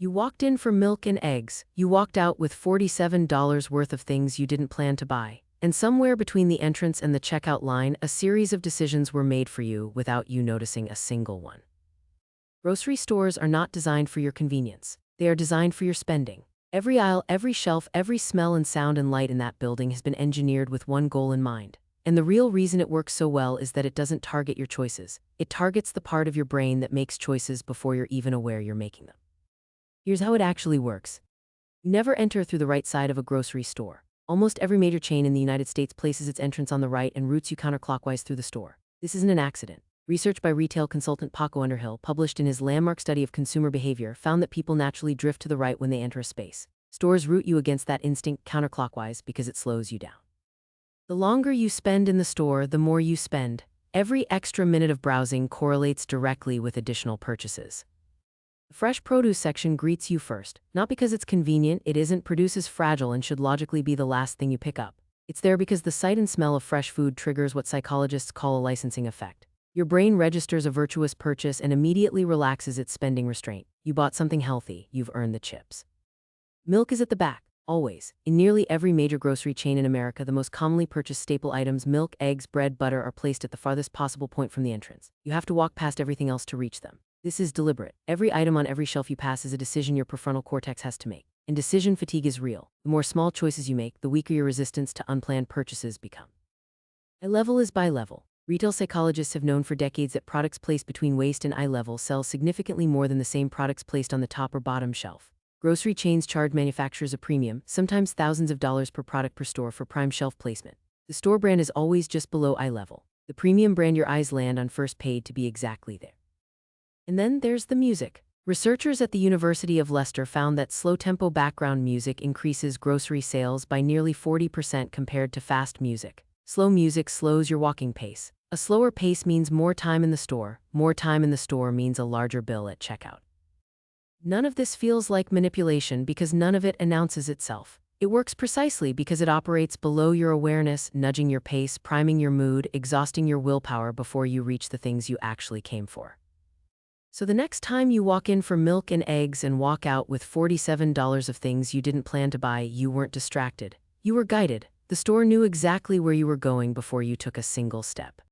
You walked in for milk and eggs. You walked out with $47 worth of things you didn't plan to buy. And somewhere between the entrance and the checkout line, a series of decisions were made for you without you noticing a single one. Grocery stores are not designed for your convenience. They are designed for your spending. Every aisle, every shelf, every smell and sound and light in that building has been engineered with one goal in mind. And the real reason it works so well is that it doesn't target your choices. It targets the part of your brain that makes choices before you're even aware you're making them. Here's how it actually works. You never enter through the right side of a grocery store. Almost every major chain in the United States places its entrance on the right and routes you counterclockwise through the store. This isn't an accident. Research by retail consultant Paco Underhill, published in his landmark study of consumer behavior, found that people naturally drift to the right when they enter a space. Stores route you against that instinct counterclockwise because it slows you down. The longer you spend in the store, the more you spend. Every extra minute of browsing correlates directly with additional purchases. The fresh produce section greets you first, not because it's convenient. It isn't. Produce is fragile and should logically be the last thing you pick up. It's there because the sight and smell of fresh food triggers what psychologists call a licensing effect. Your brain registers a virtuous purchase and immediately relaxes its spending restraint. You bought something healthy. You've earned the chips. Milk is at the back, always. In nearly every major grocery chain in America, the most commonly purchased staple items, milk, eggs, bread, butter, are placed at the farthest possible point from the entrance. You have to walk past everything else to reach them. This is deliberate. Every item on every shelf you pass is a decision your prefrontal cortex has to make. And decision fatigue is real. The more small choices you make, the weaker your resistance to unplanned purchases become. Eye level is by level. Retail psychologists have known for decades that products placed between waist and eye level sell significantly more than the same products placed on the top or bottom shelf. Grocery chains charge manufacturers a premium, sometimes thousands of dollars per product per store, for prime shelf placement. The store brand is always just below eye level. The premium brand your eyes land on first paid to be exactly there. And then there's the music. Researchers at the University of Leicester found that slow-tempo background music increases grocery sales by nearly 40% compared to fast music. Slow music slows your walking pace. A slower pace means more time in the store. More time in the store means a larger bill at checkout. None of this feels like manipulation because none of it announces itself. It works precisely because it operates below your awareness, nudging your pace, priming your mood, exhausting your willpower before you reach the things you actually came for. So the next time you walk in for milk and eggs and walk out with $47 of things you didn't plan to buy, you weren't distracted. You were guided. The store knew exactly where you were going before you took a single step.